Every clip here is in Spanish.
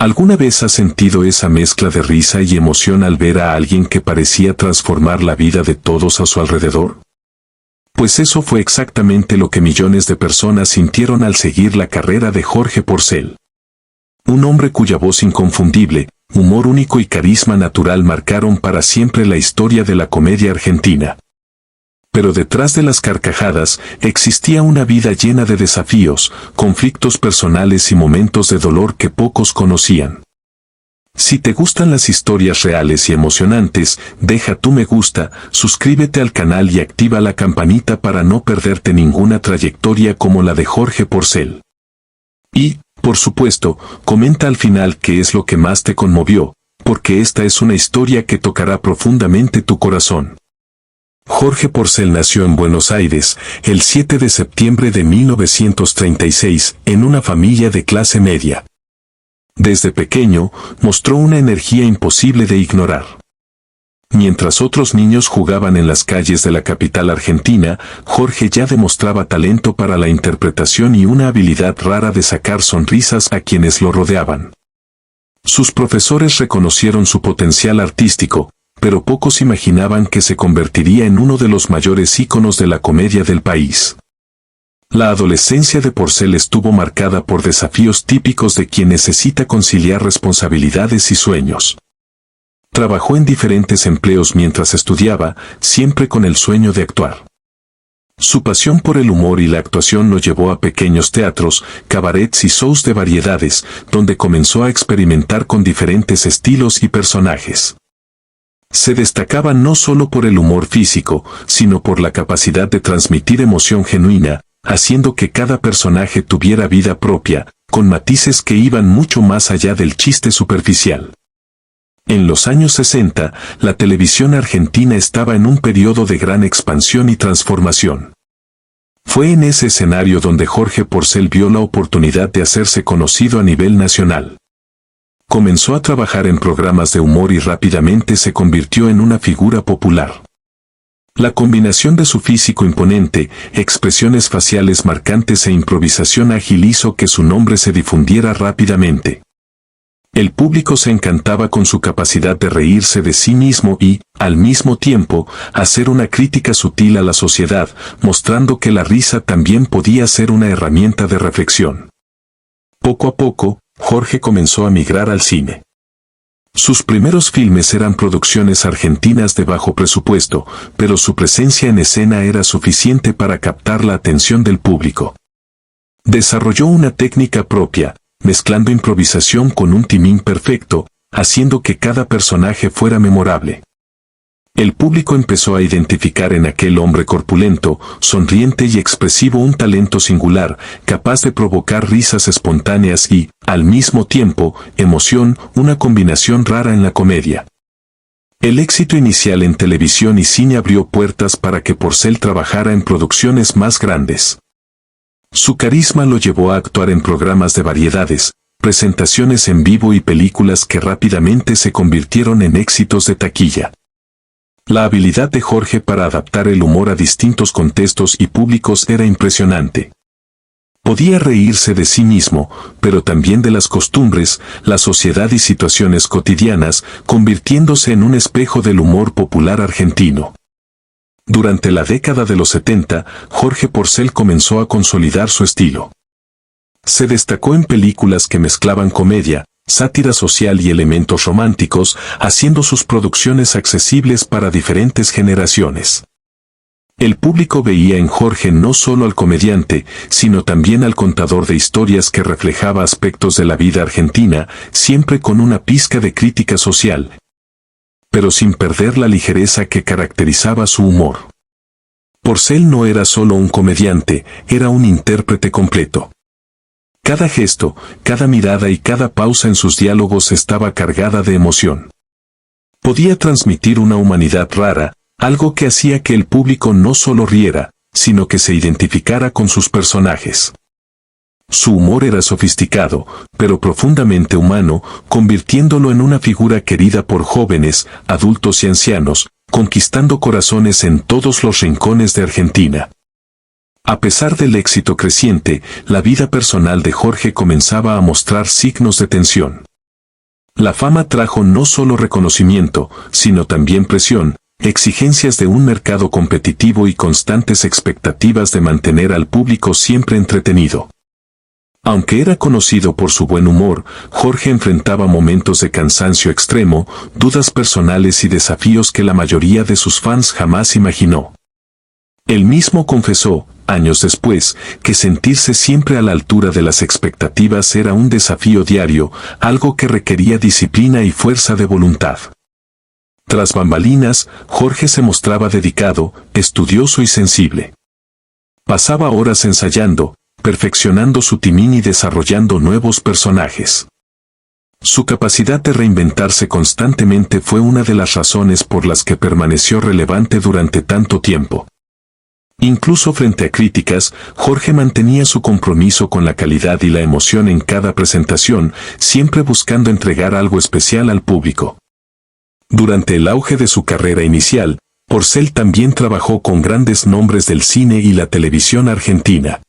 ¿Alguna vez has sentido esa mezcla de risa y emoción al ver a alguien que parecía transformar la vida de todos a su alrededor? Pues eso fue exactamente lo que millones de personas sintieron al seguir la carrera de Jorge Porcel. Un hombre cuya voz inconfundible, humor único y carisma natural marcaron para siempre la historia de la comedia argentina. Pero detrás de las carcajadas existía una vida llena de desafíos, conflictos personales y momentos de dolor que pocos conocían. Si te gustan las historias reales y emocionantes, deja tu me gusta, suscríbete al canal y activa la campanita para no perderte ninguna trayectoria como la de Jorge Porcel. Y, por supuesto, comenta al final qué es lo que más te conmovió, porque esta es una historia que tocará profundamente tu corazón. Jorge Porcel nació en Buenos Aires, el 7 de septiembre de 1936, en una familia de clase media. Desde pequeño, mostró una energía imposible de ignorar. Mientras otros niños jugaban en las calles de la capital argentina, Jorge ya demostraba talento para la interpretación y una habilidad rara de sacar sonrisas a quienes lo rodeaban. Sus profesores reconocieron su potencial artístico, pero pocos imaginaban que se convertiría en uno de los mayores íconos de la comedia del país. La adolescencia de Porcel estuvo marcada por desafíos típicos de quien necesita conciliar responsabilidades y sueños. Trabajó en diferentes empleos mientras estudiaba, siempre con el sueño de actuar. Su pasión por el humor y la actuación lo llevó a pequeños teatros, cabarets y shows de variedades, donde comenzó a experimentar con diferentes estilos y personajes. Se destacaba no solo por el humor físico, sino por la capacidad de transmitir emoción genuina, haciendo que cada personaje tuviera vida propia, con matices que iban mucho más allá del chiste superficial. En los años 60, la televisión argentina estaba en un periodo de gran expansión y transformación. Fue en ese escenario donde Jorge Porcel vio la oportunidad de hacerse conocido a nivel nacional. Comenzó a trabajar en programas de humor y rápidamente se convirtió en una figura popular. La combinación de su físico imponente, expresiones faciales marcantes e improvisación ágil hizo que su nombre se difundiera rápidamente. El público se encantaba con su capacidad de reírse de sí mismo y, al mismo tiempo, hacer una crítica sutil a la sociedad, mostrando que la risa también podía ser una herramienta de reflexión. Poco a poco, Jorge comenzó a migrar al cine. Sus primeros filmes eran producciones argentinas de bajo presupuesto, pero su presencia en escena era suficiente para captar la atención del público. Desarrolló una técnica propia, mezclando improvisación con un timing perfecto, haciendo que cada personaje fuera memorable. El público empezó a identificar en aquel hombre corpulento, sonriente y expresivo un talento singular, capaz de provocar risas espontáneas y, al mismo tiempo, emoción, una combinación rara en la comedia. El éxito inicial en televisión y cine abrió puertas para que Porcel trabajara en producciones más grandes. Su carisma lo llevó a actuar en programas de variedades, presentaciones en vivo y películas que rápidamente se convirtieron en éxitos de taquilla. La habilidad de Jorge para adaptar el humor a distintos contextos y públicos era impresionante. Podía reírse de sí mismo, pero también de las costumbres, la sociedad y situaciones cotidianas, convirtiéndose en un espejo del humor popular argentino. Durante la década de los 70, Jorge Porcel comenzó a consolidar su estilo. Se destacó en películas que mezclaban comedia, sátira social y elementos románticos, haciendo sus producciones accesibles para diferentes generaciones. El público veía en Jorge no solo al comediante, sino también al contador de historias que reflejaba aspectos de la vida argentina, siempre con una pizca de crítica social, pero sin perder la ligereza que caracterizaba su humor. Porcel no era solo un comediante, era un intérprete completo. Cada gesto, cada mirada y cada pausa en sus diálogos estaba cargada de emoción. Podía transmitir una humanidad rara, algo que hacía que el público no solo riera, sino que se identificara con sus personajes. Su humor era sofisticado, pero profundamente humano, convirtiéndolo en una figura querida por jóvenes, adultos y ancianos, conquistando corazones en todos los rincones de Argentina. A pesar del éxito creciente, la vida personal de Jorge comenzaba a mostrar signos de tensión. La fama trajo no solo reconocimiento, sino también presión, exigencias de un mercado competitivo y constantes expectativas de mantener al público siempre entretenido. Aunque era conocido por su buen humor, Jorge enfrentaba momentos de cansancio extremo, dudas personales y desafíos que la mayoría de sus fans jamás imaginó. Él mismo confesó, años después, que sentirse siempre a la altura de las expectativas era un desafío diario, algo que requería disciplina y fuerza de voluntad. Tras bambalinas, Jorge se mostraba dedicado, estudioso y sensible. Pasaba horas ensayando, perfeccionando su timing y desarrollando nuevos personajes. Su capacidad de reinventarse constantemente fue una de las razones por las que permaneció relevante durante tanto tiempo. Incluso frente a críticas, Jorge mantenía su compromiso con la calidad y la emoción en cada presentación, siempre buscando entregar algo especial al público. Durante el auge de su carrera inicial, Porcel también trabajó con grandes nombres del cine y la televisión argentina.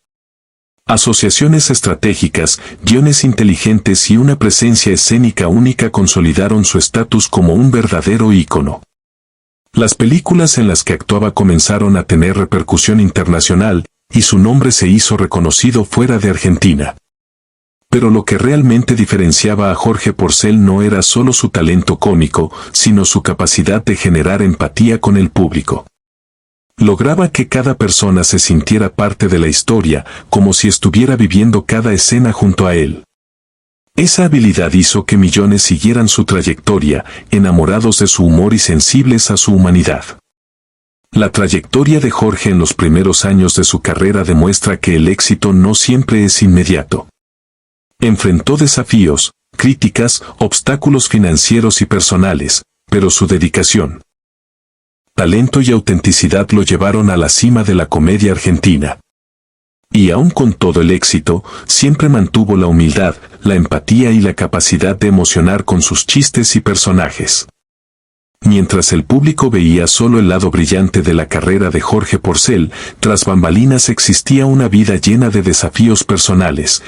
Asociaciones estratégicas, guiones inteligentes y una presencia escénica única consolidaron su estatus como un verdadero ícono. Las películas en las que actuaba comenzaron a tener repercusión internacional, y su nombre se hizo reconocido fuera de Argentina. Pero lo que realmente diferenciaba a Jorge Porcel no era solo su talento cómico, sino su capacidad de generar empatía con el público. Lograba que cada persona se sintiera parte de la historia, como si estuviera viviendo cada escena junto a él. Esa habilidad hizo que millones siguieran su trayectoria, enamorados de su humor y sensibles a su humanidad. La trayectoria de Jorge en los primeros años de su carrera demuestra que el éxito no siempre es inmediato. Enfrentó desafíos, críticas, obstáculos financieros y personales, pero su dedicación, talento y autenticidad lo llevaron a la cima de la comedia argentina. Y aun con todo el éxito, siempre mantuvo la humildad, la empatía y la capacidad de emocionar con sus chistes y personajes. Mientras el público veía solo el lado brillante de la carrera de Jorge Porcel, tras bambalinas existía una vida llena de desafíos personales,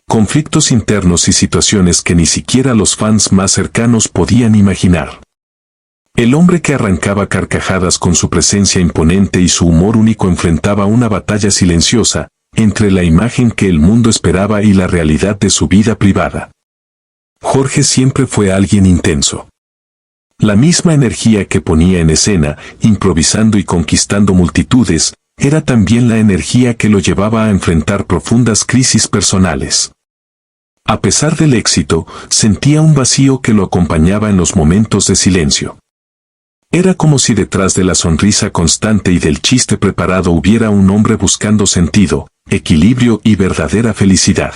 conflictos internos y situaciones que ni siquiera los fans más cercanos podían imaginar. El hombre que arrancaba carcajadas con su presencia imponente y su humor único enfrentaba una batalla silenciosa, entre la imagen que el mundo esperaba y la realidad de su vida privada. Jorge siempre fue alguien intenso. La misma energía que ponía en escena, improvisando y conquistando multitudes, era también la energía que lo llevaba a enfrentar profundas crisis personales. A pesar del éxito, sentía un vacío que lo acompañaba en los momentos de silencio. Era como si detrás de la sonrisa constante y del chiste preparado hubiera un hombre buscando sentido, equilibrio y verdadera felicidad.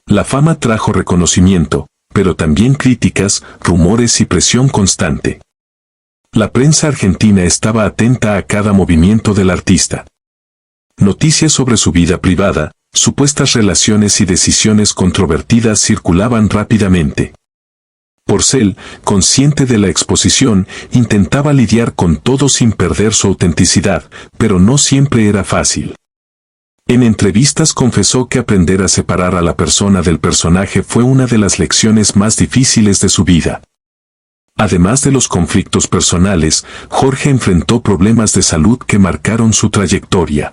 La fama trajo reconocimiento, pero también críticas, rumores y presión constante. La prensa argentina estaba atenta a cada movimiento del artista. Noticias sobre su vida privada, supuestas relaciones y decisiones controvertidas circulaban rápidamente. Porcel, consciente de la exposición, intentaba lidiar con todo sin perder su autenticidad, pero no siempre era fácil. En entrevistas confesó que aprender a separar a la persona del personaje fue una de las lecciones más difíciles de su vida. Además de los conflictos personales, Jorge enfrentó problemas de salud que marcaron su trayectoria.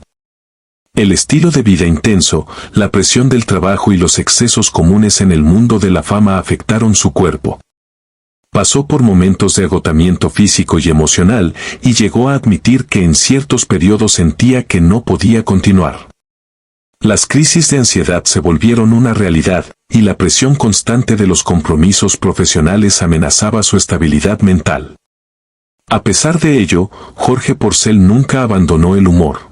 El estilo de vida intenso, la presión del trabajo y los excesos comunes en el mundo de la fama afectaron su cuerpo. Pasó por momentos de agotamiento físico y emocional, y llegó a admitir que en ciertos periodos sentía que no podía continuar. Las crisis de ansiedad se volvieron una realidad, y la presión constante de los compromisos profesionales amenazaba su estabilidad mental. A pesar de ello, Jorge Porcel nunca abandonó el humor.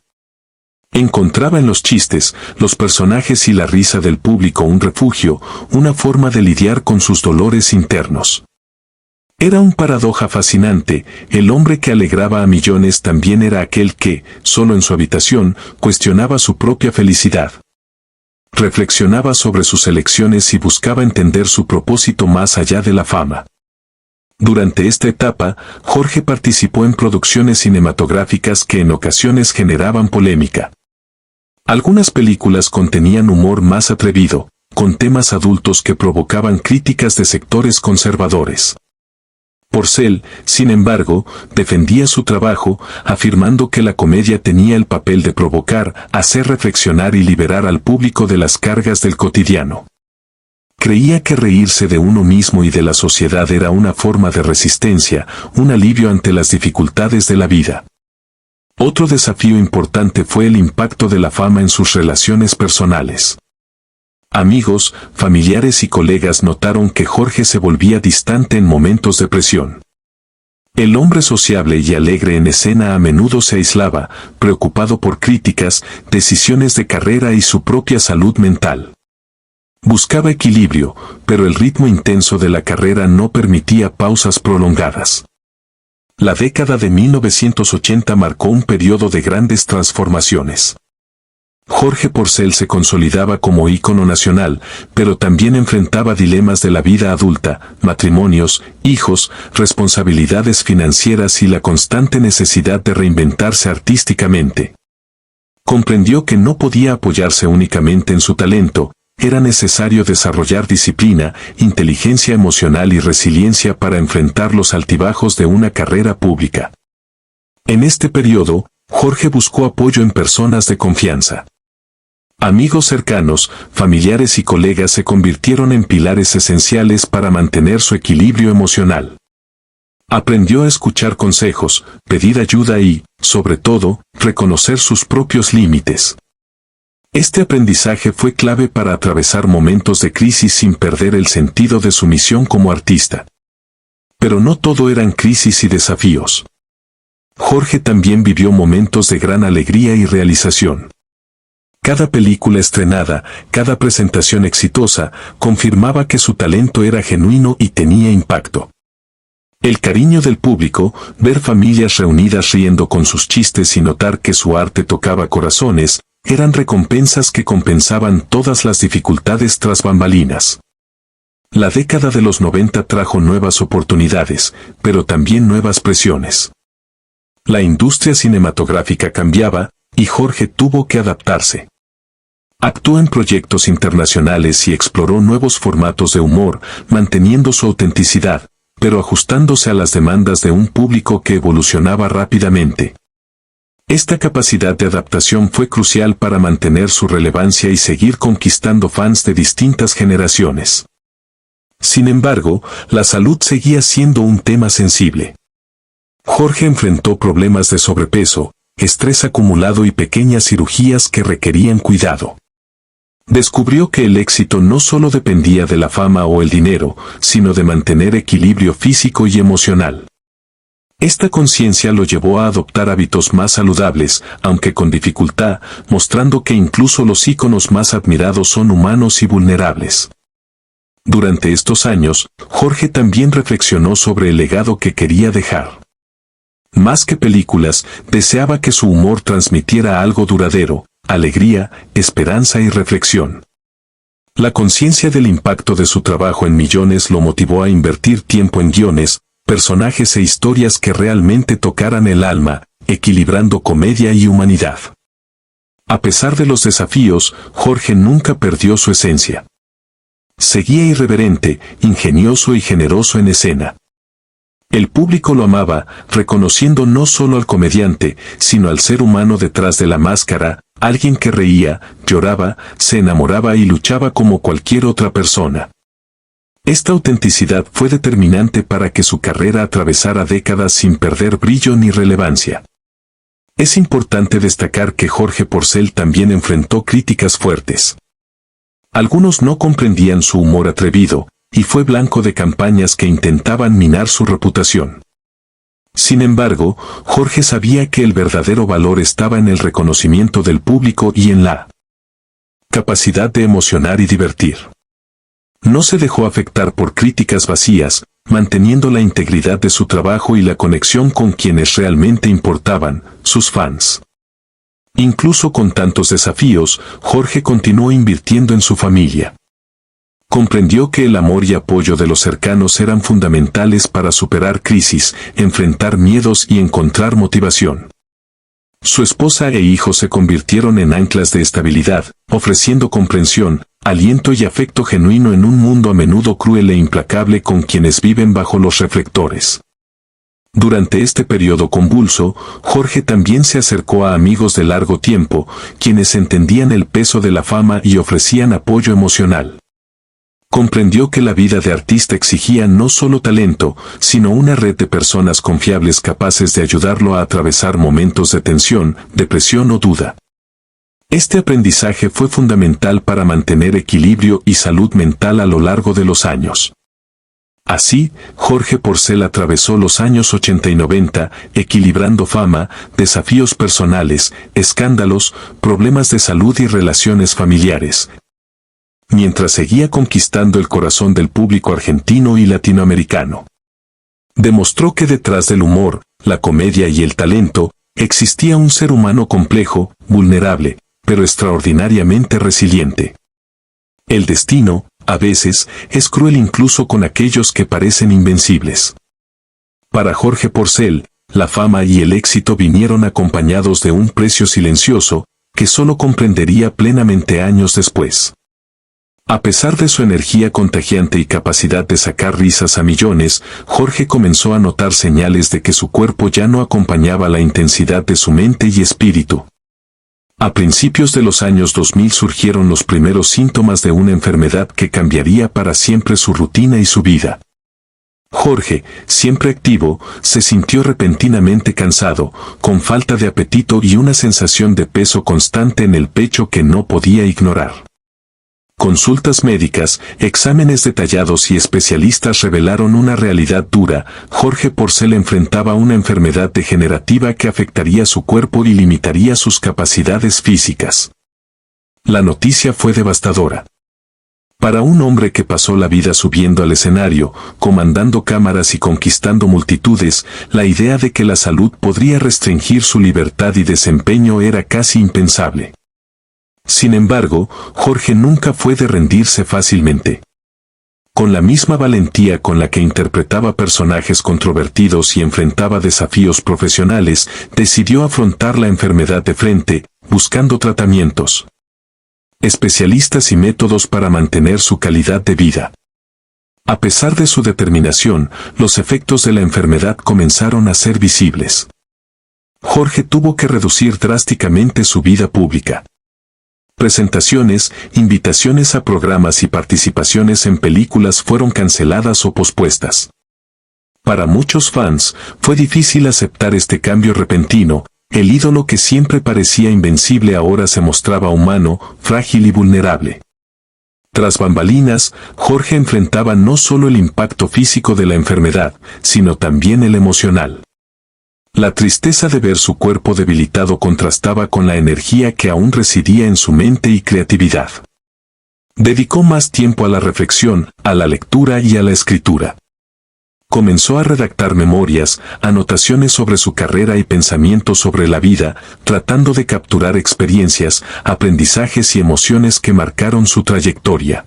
Encontraba en los chistes, los personajes y la risa del público un refugio, una forma de lidiar con sus dolores internos. Era un paradoja fascinante, el hombre que alegraba a millones también era aquel que, solo en su habitación, cuestionaba su propia felicidad. Reflexionaba sobre sus elecciones y buscaba entender su propósito más allá de la fama. Durante esta etapa, Jorge participó en producciones cinematográficas que en ocasiones generaban polémica. Algunas películas contenían humor más atrevido, con temas adultos que provocaban críticas de sectores conservadores. Porcel, sin embargo, defendía su trabajo, afirmando que la comedia tenía el papel de provocar, hacer reflexionar y liberar al público de las cargas del cotidiano. Creía que reírse de uno mismo y de la sociedad era una forma de resistencia, un alivio ante las dificultades de la vida. Otro desafío importante fue el impacto de la fama en sus relaciones personales. Amigos, familiares y colegas notaron que Jorge se volvía distante en momentos de presión. El hombre sociable y alegre en escena a menudo se aislaba, preocupado por críticas, decisiones de carrera y su propia salud mental. Buscaba equilibrio, pero el ritmo intenso de la carrera no permitía pausas prolongadas. La década de 1980 marcó un periodo de grandes transformaciones. Jorge Porcel se consolidaba como ícono nacional, pero también enfrentaba dilemas de la vida adulta, matrimonios, hijos, responsabilidades financieras y la constante necesidad de reinventarse artísticamente. Comprendió que no podía apoyarse únicamente en su talento, era necesario desarrollar disciplina, inteligencia emocional y resiliencia para enfrentar los altibajos de una carrera pública. En este periodo, Jorge buscó apoyo en personas de confianza. Amigos cercanos, familiares y colegas se convirtieron en pilares esenciales para mantener su equilibrio emocional. Aprendió a escuchar consejos, pedir ayuda y, sobre todo, reconocer sus propios límites. Este aprendizaje fue clave para atravesar momentos de crisis sin perder el sentido de su misión como artista. Pero no todo eran crisis y desafíos. Jorge también vivió momentos de gran alegría y realización. Cada película estrenada, cada presentación exitosa, confirmaba que su talento era genuino y tenía impacto. El cariño del público, ver familias reunidas riendo con sus chistes y notar que su arte tocaba corazones, eran recompensas que compensaban todas las dificultades tras bambalinas. La década de los 90 trajo nuevas oportunidades, pero también nuevas presiones. La industria cinematográfica cambiaba, y Jorge tuvo que adaptarse. Actuó en proyectos internacionales y exploró nuevos formatos de humor, manteniendo su autenticidad, pero ajustándose a las demandas de un público que evolucionaba rápidamente. Esta capacidad de adaptación fue crucial para mantener su relevancia y seguir conquistando fans de distintas generaciones. Sin embargo, la salud seguía siendo un tema sensible. Jorge enfrentó problemas de sobrepeso, estrés acumulado y pequeñas cirugías que requerían cuidado. Descubrió que el éxito no solo dependía de la fama o el dinero, sino de mantener equilibrio físico y emocional. Esta conciencia lo llevó a adoptar hábitos más saludables, aunque con dificultad, mostrando que incluso los íconos más admirados son humanos y vulnerables. Durante estos años, Jorge también reflexionó sobre el legado que quería dejar. Más que películas, deseaba que su humor transmitiera algo duradero, alegría, esperanza y reflexión. La conciencia del impacto de su trabajo en millones lo motivó a invertir tiempo en guiones, personajes e historias que realmente tocaran el alma, equilibrando comedia y humanidad. A pesar de los desafíos, Jorge nunca perdió su esencia. Seguía irreverente, ingenioso y generoso en escena. El público lo amaba, reconociendo no solo al comediante, sino al ser humano detrás de la máscara, alguien que reía, lloraba, se enamoraba y luchaba como cualquier otra persona. Esta autenticidad fue determinante para que su carrera atravesara décadas sin perder brillo ni relevancia. Es importante destacar que Jorge Porcel también enfrentó críticas fuertes. Algunos no comprendían su humor atrevido, y fue blanco de campañas que intentaban minar su reputación. Sin embargo, Jorge sabía que el verdadero valor estaba en el reconocimiento del público y en la capacidad de emocionar y divertir. No se dejó afectar por críticas vacías, manteniendo la integridad de su trabajo y la conexión con quienes realmente importaban, sus fans. Incluso con tantos desafíos, Jorge continuó invirtiendo en su familia. Comprendió que el amor y apoyo de los cercanos eran fundamentales para superar crisis, enfrentar miedos y encontrar motivación. Su esposa e hijos se convirtieron en anclas de estabilidad, ofreciendo comprensión, aliento y afecto genuino en un mundo a menudo cruel e implacable con quienes viven bajo los reflectores. Durante este periodo convulso, Jorge también se acercó a amigos de largo tiempo, quienes entendían el peso de la fama y ofrecían apoyo emocional. Comprendió que la vida de artista exigía no solo talento, sino una red de personas confiables capaces de ayudarlo a atravesar momentos de tensión, depresión o duda. Este aprendizaje fue fundamental para mantener equilibrio y salud mental a lo largo de los años. Así, Jorge Porcel atravesó los años 80 y 90, equilibrando fama, desafíos personales, escándalos, problemas de salud y relaciones familiares, mientras seguía conquistando el corazón del público argentino y latinoamericano. Demostró que detrás del humor, la comedia y el talento, existía un ser humano complejo, vulnerable, pero extraordinariamente resiliente. El destino, a veces, es cruel incluso con aquellos que parecen invencibles. Para Jorge Porcel, la fama y el éxito vinieron acompañados de un precio silencioso, que solo comprendería plenamente años después. A pesar de su energía contagiante y capacidad de sacar risas a millones, Jorge comenzó a notar señales de que su cuerpo ya no acompañaba la intensidad de su mente y espíritu. A principios de los años 2000 surgieron los primeros síntomas de una enfermedad que cambiaría para siempre su rutina y su vida. Jorge, siempre activo, se sintió repentinamente cansado, con falta de apetito y una sensación de peso constante en el pecho que no podía ignorar. Consultas médicas, exámenes detallados y especialistas revelaron una realidad dura. Jorge Porcel enfrentaba una enfermedad degenerativa que afectaría su cuerpo y limitaría sus capacidades físicas. La noticia fue devastadora. Para un hombre que pasó la vida subiendo al escenario, comandando cámaras y conquistando multitudes, la idea de que la salud podría restringir su libertad y desempeño era casi impensable. Sin embargo, Jorge nunca fue de rendirse fácilmente. Con la misma valentía con la que interpretaba personajes controvertidos y enfrentaba desafíos profesionales, decidió afrontar la enfermedad de frente, buscando tratamientos, especialistas y métodos para mantener su calidad de vida. A pesar de su determinación, los efectos de la enfermedad comenzaron a ser visibles. Jorge tuvo que reducir drásticamente su vida pública. Presentaciones, invitaciones a programas y participaciones en películas fueron canceladas o pospuestas. Para muchos fans, fue difícil aceptar este cambio repentino. El ídolo que siempre parecía invencible ahora se mostraba humano, frágil y vulnerable. Tras bambalinas, Jorge enfrentaba no solo el impacto físico de la enfermedad, sino también el emocional. La tristeza de ver su cuerpo debilitado contrastaba con la energía que aún residía en su mente y creatividad. Dedicó más tiempo a la reflexión, a la lectura y a la escritura. Comenzó a redactar memorias, anotaciones sobre su carrera y pensamientos sobre la vida, tratando de capturar experiencias, aprendizajes y emociones que marcaron su trayectoria.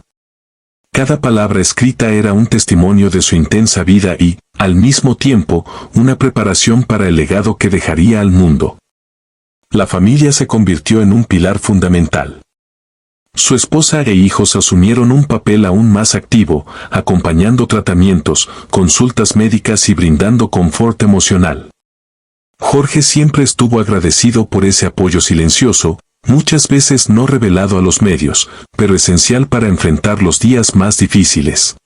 Cada palabra escrita era un testimonio de su intensa vida y, al mismo tiempo, una preparación para el legado que dejaría al mundo. La familia se convirtió en un pilar fundamental. Su esposa e hijos asumieron un papel aún más activo, acompañando tratamientos, consultas médicas y brindando confort emocional. Jorge siempre estuvo agradecido por ese apoyo silencioso, muchas veces no revelado a los medios, pero esencial para enfrentar los días más difíciles.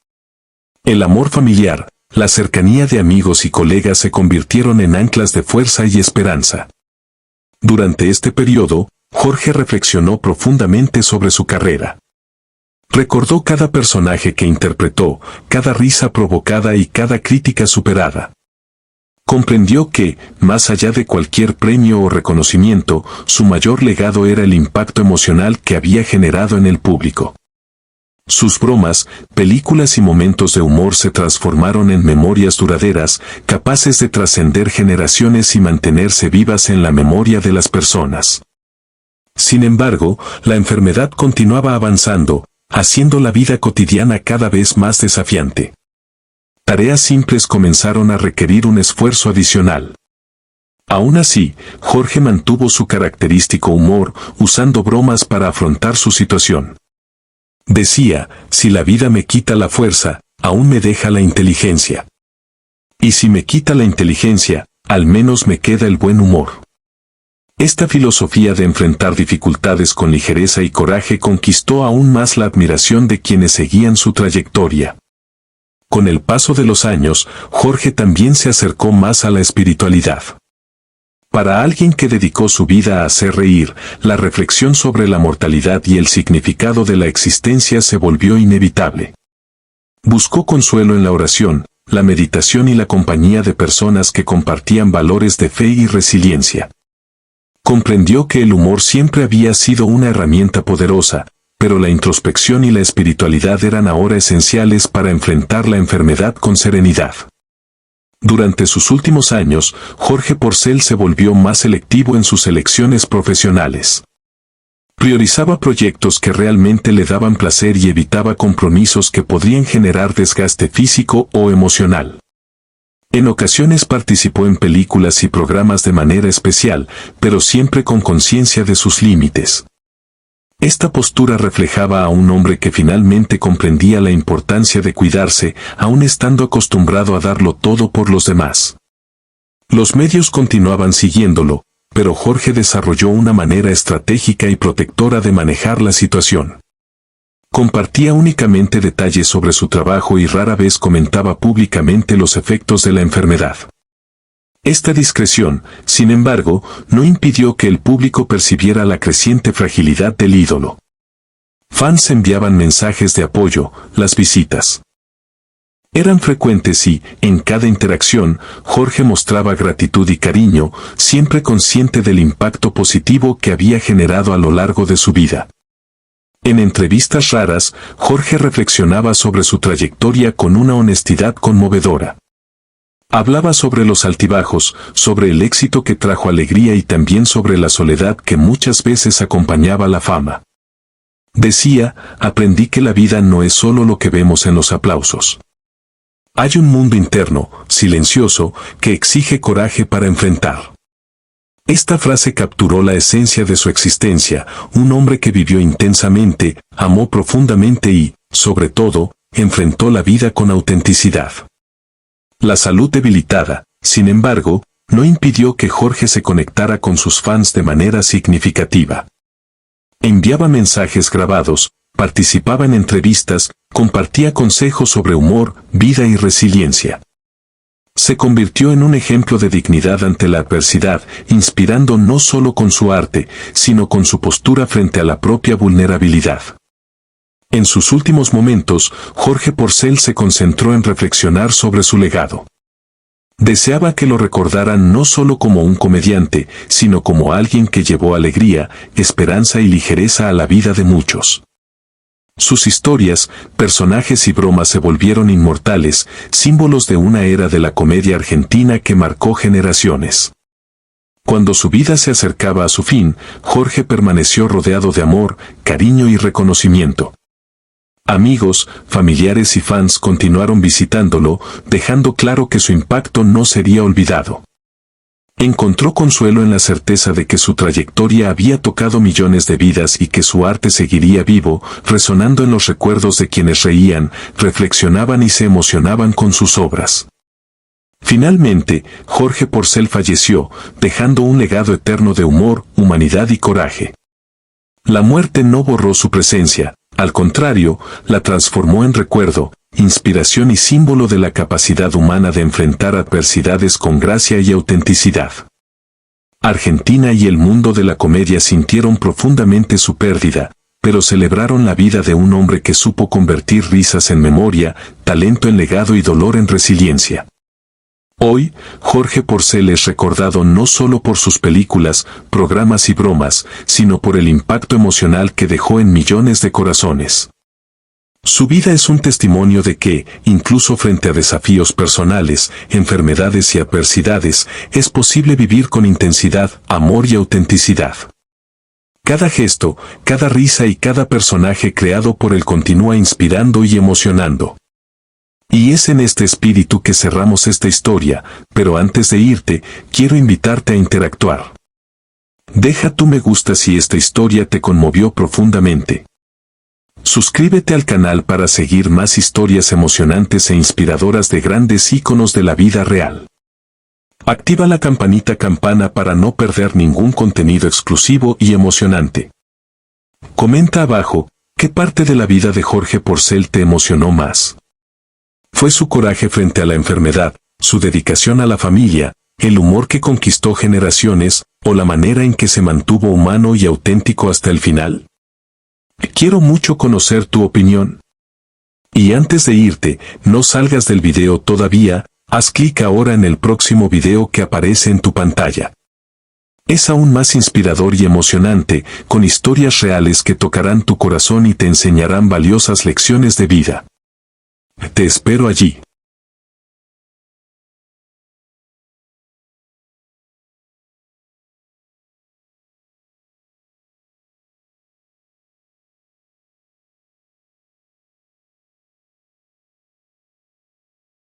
El amor familiar, la cercanía de amigos y colegas se convirtieron en anclas de fuerza y esperanza. Durante este periodo, Jorge reflexionó profundamente sobre su carrera. Recordó cada personaje que interpretó, cada risa provocada y cada crítica superada. Comprendió que, más allá de cualquier premio o reconocimiento, su mayor legado era el impacto emocional que había generado en el público. Sus bromas, películas y momentos de humor se transformaron en memorias duraderas, capaces de trascender generaciones y mantenerse vivas en la memoria de las personas. Sin embargo, la enfermedad continuaba avanzando, haciendo la vida cotidiana cada vez más desafiante. Tareas simples comenzaron a requerir un esfuerzo adicional. Aún así, Jorge mantuvo su característico humor, usando bromas para afrontar su situación. Decía, si la vida me quita la fuerza, aún me deja la inteligencia. Y si me quita la inteligencia, al menos me queda el buen humor. Esta filosofía de enfrentar dificultades con ligereza y coraje conquistó aún más la admiración de quienes seguían su trayectoria. Con el paso de los años, Jorge también se acercó más a la espiritualidad. Para alguien que dedicó su vida a hacer reír, la reflexión sobre la mortalidad y el significado de la existencia se volvió inevitable. Buscó consuelo en la oración, la meditación y la compañía de personas que compartían valores de fe y resiliencia. Comprendió que el humor siempre había sido una herramienta poderosa, pero la introspección y la espiritualidad eran ahora esenciales para enfrentar la enfermedad con serenidad. Durante sus últimos años, Jorge Porcel se volvió más selectivo en sus elecciones profesionales. Priorizaba proyectos que realmente le daban placer y evitaba compromisos que podrían generar desgaste físico o emocional. En ocasiones participó en películas y programas de manera especial, pero siempre con conciencia de sus límites. Esta postura reflejaba a un hombre que finalmente comprendía la importancia de cuidarse, aun estando acostumbrado a darlo todo por los demás. Los medios continuaban siguiéndolo, pero Jorge desarrolló una manera estratégica y protectora de manejar la situación. Compartía únicamente detalles sobre su trabajo y rara vez comentaba públicamente los efectos de la enfermedad. Esta discreción, sin embargo, no impidió que el público percibiera la creciente fragilidad del ídolo. Fans enviaban mensajes de apoyo, las visitas eran frecuentes y, en cada interacción, Jorge mostraba gratitud y cariño, siempre consciente del impacto positivo que había generado a lo largo de su vida. En entrevistas raras, Jorge reflexionaba sobre su trayectoria con una honestidad conmovedora. Hablaba sobre los altibajos, sobre el éxito que trajo alegría y también sobre la soledad que muchas veces acompañaba la fama. Decía, aprendí que la vida no es solo lo que vemos en los aplausos. Hay un mundo interno, silencioso, que exige coraje para enfrentar. Esta frase capturó la esencia de su existencia, un hombre que vivió intensamente, amó profundamente y, sobre todo, enfrentó la vida con autenticidad. La salud debilitada, sin embargo, no impidió que Jorge se conectara con sus fans de manera significativa. Enviaba mensajes grabados, participaba en entrevistas, compartía consejos sobre humor, vida y resiliencia. Se convirtió en un ejemplo de dignidad ante la adversidad, inspirando no solo con su arte, sino con su postura frente a la propia vulnerabilidad. En sus últimos momentos, Jorge Porcel se concentró en reflexionar sobre su legado. Deseaba que lo recordaran no solo como un comediante, sino como alguien que llevó alegría, esperanza y ligereza a la vida de muchos. Sus historias, personajes y bromas se volvieron inmortales, símbolos de una era de la comedia argentina que marcó generaciones. Cuando su vida se acercaba a su fin, Jorge permaneció rodeado de amor, cariño y reconocimiento. Amigos, familiares y fans continuaron visitándolo, dejando claro que su impacto no sería olvidado. Encontró consuelo en la certeza de que su trayectoria había tocado millones de vidas y que su arte seguiría vivo, resonando en los recuerdos de quienes reían, reflexionaban y se emocionaban con sus obras. Finalmente, Jorge Porcel falleció, dejando un legado eterno de humor, humanidad y coraje. La muerte no borró su presencia, al contrario, la transformó en recuerdo, inspiración y símbolo de la capacidad humana de enfrentar adversidades con gracia y autenticidad. Argentina y el mundo de la comedia sintieron profundamente su pérdida, pero celebraron la vida de un hombre que supo convertir risas en memoria, talento en legado y dolor en resiliencia. Hoy, Jorge Porcel es recordado no solo por sus películas, programas y bromas, sino por el impacto emocional que dejó en millones de corazones. Su vida es un testimonio de que, incluso frente a desafíos personales, enfermedades y adversidades, es posible vivir con intensidad, amor y autenticidad. Cada gesto, cada risa y cada personaje creado por él continúa inspirando y emocionando. Y es en este espíritu que cerramos esta historia, pero antes de irte, quiero invitarte a interactuar. Deja tu me gusta si esta historia te conmovió profundamente. Suscríbete al canal para seguir más historias emocionantes e inspiradoras de grandes íconos de la vida real. Activa la campana para no perder ningún contenido exclusivo y emocionante. Comenta abajo, ¿qué parte de la vida de Jorge Porcel te emocionó más? ¿Fue su coraje frente a la enfermedad, su dedicación a la familia, el humor que conquistó generaciones, o la manera en que se mantuvo humano y auténtico hasta el final? Quiero mucho conocer tu opinión. Y antes de irte, no salgas del video todavía, haz clic ahora en el próximo video que aparece en tu pantalla. Es aún más inspirador y emocionante, con historias reales que tocarán tu corazón y te enseñarán valiosas lecciones de vida. Te espero allí.